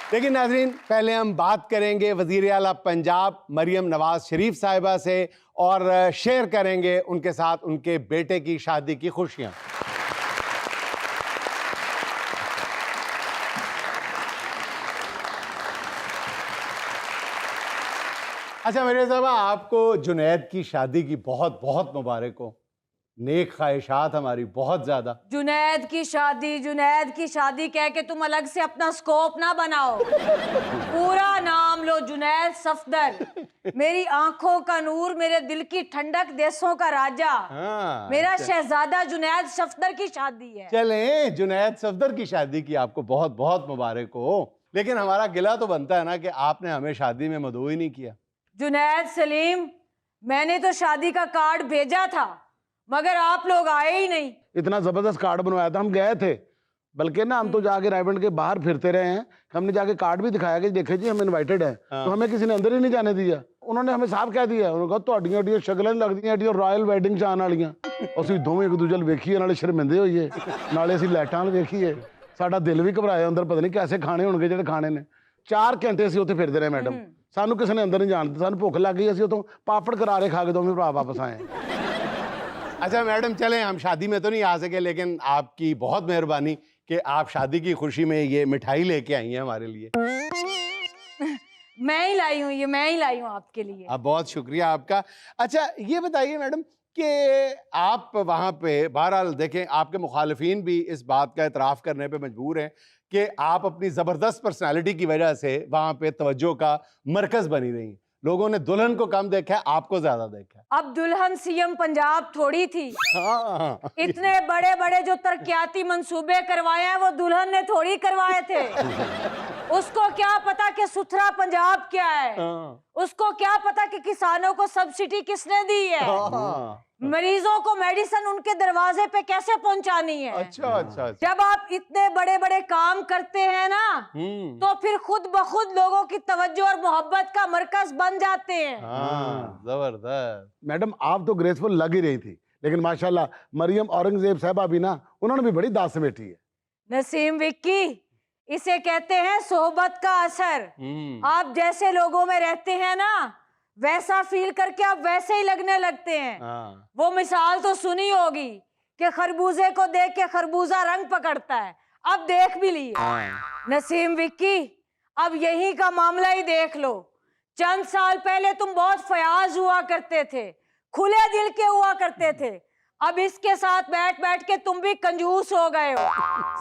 लेकिन नाज़रीन, पहले हम बात करेंगे वज़ीर आला पंजाब मरियम नवाज शरीफ साहिबा से और शेयर करेंगे उनके साथ उनके बेटे की शादी की खुशियां। अच्छा मरियम साहबा, आपको जुनैद की शादी की बहुत बहुत मुबारक हो। नेक ख्वाहिशात हमारी बहुत ज्यादा। जुनैद की शादी कह के तुम अलग से अपना स्कोप ना बनाओ। पूरा नाम लो, जुनैद सफदर। मेरी आंखों का नूर, मेरे दिल की ठंडक, देशों का राजा। हाँ, मेरा शहजादा जुनैद सफदर की शादी है। चले जुनैद सफदर की शादी की आपको बहुत बहुत मुबारक हो। लेकिन हमारा गिला तो बनता है ना कि आपने हमें शादी में मदऊ ही नहीं किया। जुनैद सलीम, मैंने तो शादी का कार्ड भेजा था मगर आप लोग आए ही नहीं। इतना जबरदस्त कार्ड बनवाया था, हम गए थे, बल्कि ना हम तो जाके रायबंड के बाहर फिरते रहे हैं। हमने जाके कार्ड भी दिखाया कि देखे जी हम इनवाइटेड है। तो हमें किसी ने अंदर ही नहीं जाने दिया। उन्होंने हमें साफ कह दिया, उन्होंने कहा ਤੁਹਾਡੀਆਂ ਸ਼ਕਲਾਂ ਲੱਗਦੀਆਂ ਏਡੀਆਂ ਰਾਇਲ ਵੈਡਿੰਗ ਚ ਆਉਣ ਵਾਲੀਆਂ। ਅਸੀਂ ਦੋਵੇਂ ਇੱਕ ਦੂਜੇ ਨੂੰ ਵੇਖੀਏ, ਨਾਲੇ ਸ਼ਰਮਿੰਦੇ ਹੋਈਏ, ਨਾਲੇ ਅਸੀਂ ਲਾਈਟਾਂ ਵੇਖੀਏ। ਸਾਡਾ ਦਿਲ ਵੀ ਘਬਰਾਇਆ ਅੰਦਰ, ਪਤਾ ਨਹੀਂ ਕਿਵੇਂ ਖਾਣੇ ਹੋਣਗੇ ਜਿਹੜੇ ਖਾਣੇ ਨੇ। 4 ਘੰਟੇ ਅਸੀਂ ਉੱਥੇ ਫਿਰਦੇ ਰਹੇ ਮੈਡਮ, ਸਾਨੂੰ ਕਿਸੇ ਨੇ ਅੰਦਰ ਨਹੀਂ ਜਾਣ ਦਿੱਤਾ। ਸਾਨੂੰ ਭੁੱਖ ਲੱਗ ਗਈ, ਅਸੀਂ ਉੱਥੋਂ ਪਾਪੜ ਕਰਾਰੇ ਖਾ ਕੇ ਦੋਵੇਂ ਭਰਾ ਵਾਪਸ ਆਏ। अच्छा मैडम, चलें, हम शादी में तो नहीं आ सके, लेकिन आपकी बहुत मेहरबानी कि आप शादी की खुशी में ये मिठाई लेके आई हैं हमारे लिए। मैं ही लाई हूँ आपके लिए। अब बहुत शुक्रिया आपका। अच्छा ये बताइए मैडम कि आप वहाँ पे बहरहाल देखें, आपके मुखालिफिन भी इस बात का एतराफ़ करने पे मजबूर हैं कि आप अपनी ज़बरदस्त पर्सनालिटी की वजह से वहाँ पे तवज्जो का मरकज़ बनी रही। लोगों ने दुल्हन को कम देखा है, आपको ज्यादा देखा है। अब दुल्हन सीएम पंजाब थोड़ी थी। हाँ। इतने बड़े बड़े जो तरक्याती मंसूबे करवाए हैं वो दुल्हन ने थोड़ी करवाए थे। उसको क्या पता कि सुथरा पंजाब क्या है। उसको क्या पता कि किसानों को सब्सिडी किसने दी है। मरीजों को मेडिसिन उनके दरवाजे पे कैसे पहुंचानी है। अच्छा। जब आप इतने बड़े बड़े काम करते हैं ना, तो फिर खुद ब खुद लोगों की तवज्जो और मोहब्बत का मरकज बन जाते हैं। जबरदस्त। मैडम आप तो ग्रेसफुल लग ही रही थी, लेकिन माशाल्लाह मरियम औरंगजेब साहबा भी ना, उन्होंने भी बड़ी दाद समेटी है। नसीम विक्की, इसे कहते हैं सोहबत का असर। आप जैसे लोगों में रहते हैं ना, वैसा फील करके आप वैसे ही लगने लगते हैं। वो मिसाल तो सुनी होगी कि खरबूजे को देख के खरबूजा रंग पकड़ता है। अब देख भी लिया। नसीम विक्की, अब यही का मामला ही देख लो। चंद साल पहले तुम बहुत फयाज हुआ करते थे, खुले दिल के हुआ करते थे। अब इसके साथ बैठ बैठ के तुम भी कंजूस हो गए हो।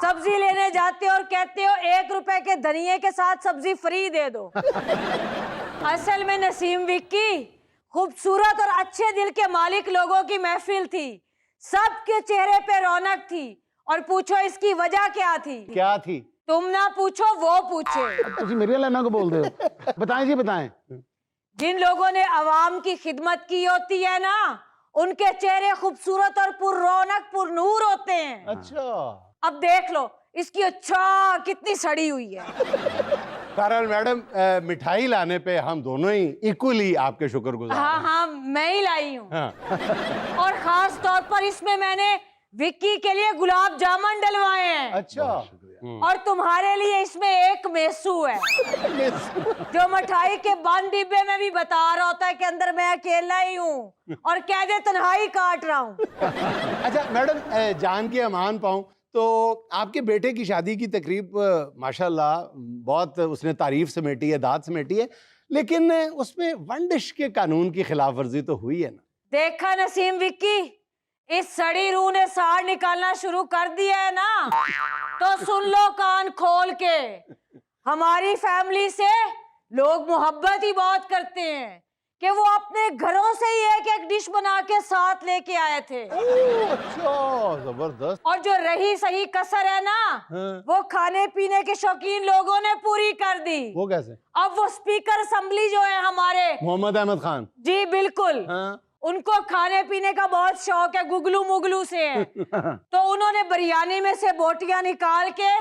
सब्जी लेने जाते हो और कहते हो 1 रुपए के धनिये के साथ सब्जी फ्री दे दो। असल में नसीम विक्की, खूबसूरत और अच्छे दिल के मालिक लोगों की महफिल थी। सबके चेहरे पे रौनक थी। और पूछो इसकी वजह क्या थी? क्या थी? तुम ना पूछो, वो पूछे। तुम मेरी लाना को बोल रहे हो। बताएं जी, बताएं। जिन लोगों ने अवाम की खिदमत की होती है ना, उनके चेहरे खूबसूरत और पुररौनक पुरनूर होते हैं। अच्छा। अब देख लो इसकी अच्छा कितनी सड़ी हुई है। बहरहाल मैडम, मिठाई लाने पे हम दोनों ही इक्वली आपके शुक्रगुजार हैं। हाँ, मैं ही लाई हूँ। और खास तौर पर इसमें मैंने विक्की के लिए गुलाब जामुन डलवाए हैं। अच्छा। और तुम्हारे लिए इसमें एक मेसू है। जो मिठाई के बंद डिब्बे में भी बता रहा होता है कि अंदर मैं अकेला ही हूँ और कह दे तन्हाई काट रहा हूँ। अच्छा मैडम, जान के अमान पाऊं तो आपके बेटे की शादी की तकरीब माशाल्लाह बहुत उसने तारीफ समेटी है, दाद समेटी है, लेकिन उसमें वंडिश के कानून की खिलाफ वर्जी तो हुई है ना। देखा नसीम विक्की, इस सड़ी रूह ने साड़ निकालना शुरू कर दिया है ना, तो सुन लो कान खोल के। हमारी फैमिली से लोग मोहब्बत ही बहुत करते हैं कि वो अपने घरों से ही एक एक डिश बना के साथ लेके आए थे। अच्छा, जबरदस्त। और जो रही सही कसर है ना, वो खाने पीने के शौकीन लोगों ने पूरी कर दी। वो कैसे? अब वो स्पीकर असेंबली जो है हमारे मोहम्मद अहमद खान जी, बिल्कुल। उनको खाने पीने का बहुत शौक है, गुगलू मुगलू से है। तो उन्होंने बिरयानी में से बोटियां निकाल के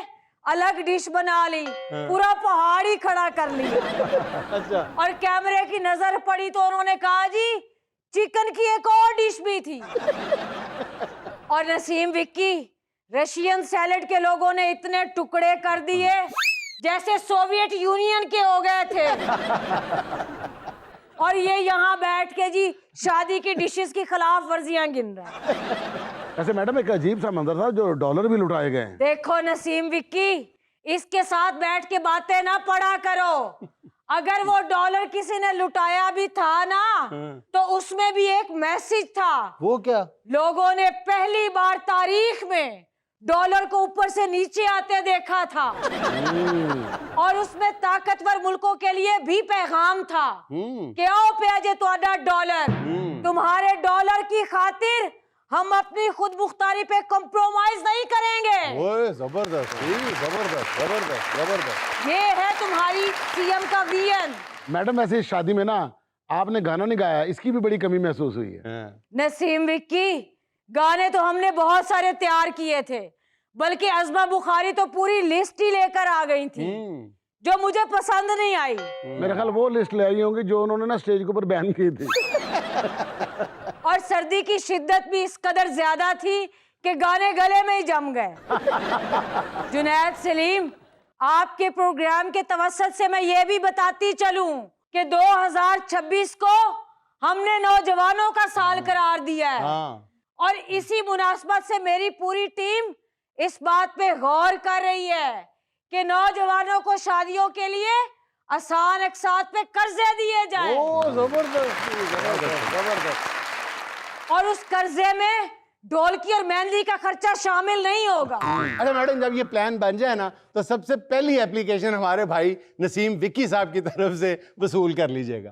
अलग डिश बना ली, पूरा पहाड़ ही खड़ा कर लिया। अच्छा। और कैमरे की नजर पड़ी तो उन्होंने कहा जी चिकन की एक और डिश भी थी। और नसीम विक्की, रशियन सैलेड के लोगों ने इतने टुकड़े कर दिए जैसे सोवियत यूनियन के हो गए थे। और ये यहाँ बैठ के जी शादी की डिशेस की खिलाफ वर्जियां गिन रहा है। ऐसे मैडम एक अजीब सा मंजर था, जो डॉलर भी लुटाए गए हैं। देखो नसीम विक्की, इसके साथ बैठ के बातें ना पढ़ा करो। अगर वो डॉलर किसी ने लुटाया भी था ना, तो उसमें भी एक मैसेज था। वो क्या? लोगों ने पहली बार तारीख में डॉलर को ऊपर से नीचे आते देखा था। और उसमें ताकतवर मुल्कों के लिए भी पैगाम था कि आओ पे अजे तुहाडा डॉलर, तुम्हारे डॉलर की खातिर हम अपनी खुद मुख्तारी पे कॉम्प्रोमाइज नहीं करेंगे। ओए जबरदस्त, जबरदस्त, जबरदस्त, जबरदस्त। ये है तुम्हारी सीएम का विजन। मैडम वैसे इस शादी में ना आपने गाना नहीं गाया, इसकी भी बड़ी कमी महसूस हुई है। नसीम विक्की, गाने तो हमने बहुत सारे तैयार किए थे, बल्कि अज़मा बुखारी तो पूरी लिस्ट ही लेकर आ गई थी जो मुझे पसंद नहीं आई। मेरे ख्याल वो लिस्ट ले आई होंगी जो उन्होंने ना स्टेज के ऊपर बैन की थी। और सर्दी की शिद्दत भी इस कदर ज्यादा थी कि गाने गले में ही जम गए। जुनैद सलीम, आपके प्रोग्राम के तवस्सुत से मैं ये भी बताती चलूं कि 2026 को हमने नौजवानों का साल करार दिया है। और इसी मुनासबत से मेरी पूरी टीम इस बात पे गौर कर रही है कि नौजवानों को शादियों के लिए आसान अकसात पे कर्जे दिए जाएं। जबरदस्त, जबरदस्त, जबरदस्त। और उस कर्जे में ढोलकी और मेहंदी का खर्चा शामिल नहीं होगा। अच्छा मैडम, जब ये प्लान बन जाए ना, तो सबसे पहली एप्लीकेशन हमारे भाई नसीम विक्की साहब की तरफ से वसूल कर लीजिएगा।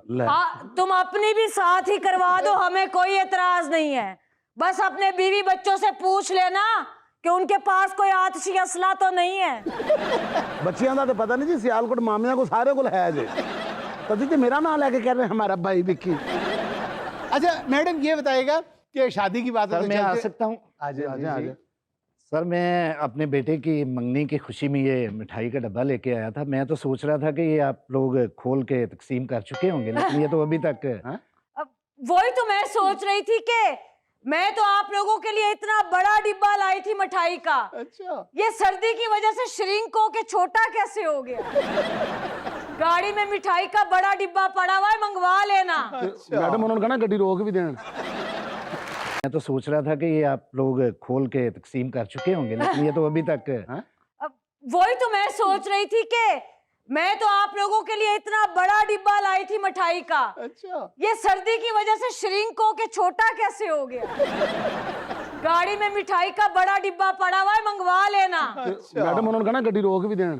तुम अपनी भी साथ ही करवा दो, हमें कोई एतराज नहीं है। बस अपने बीवी बच्चों से पूछ लेना कि उनके पास कोई आतिशी असला तो नहीं है। बच्चियां का तो पता नहीं जी, सियालकोट मामिया को सारे को है जे, तभी तो मेरा नाम लेके कह रहे हैं हमारा भाई विक्की। अच्छा मैडम, ये बताइएगा कि शादी की बात सर मैं आ सकता हूँ? आजा। सर मैं अपने बेटे की मंगनी की खुशी में ये मिठाई का डब्बा लेके आया था। मैं तो सोच रहा था कि ये आप लोग खोल के तकसीम कर चुके होंगे, लेकिन ये तो अभी तक। वही तो मैं सोच रही थी कि मैं तो आप लोगों के लिए इतना बड़ा डिब्बा लाई थी मिठाई का। अच्छा, ये सर्दी की वजह से श्रिंक होके छोटा कैसे हो गया? गाड़ी में मिठाई का बड़ा डिब्बा पड़ा हुआ है, मंगवा लेना। मैडम उन्होंने कहा ना गड्डी रोक भी देना। मैं तो सोच रहा था कि ये आप लोग खोल के तकसीम कर चुके होंगे, लेकिन ये तो अभी तक। वही तो मैं सोच रही थी कि मैं तो आप लोगों के लिए इतना बड़ा डिब्बा लाई थी मिठाई का। अच्छा, ये सर्दी की वजह से श्रिंक होके छोटा कैसे हो गया? गाड़ी में मिठाई का बड़ा डिब्बा पड़ा हुआ है, मंगवा लेना। मैडम उन्होंने कहा ना गड्डी रोक भी देना।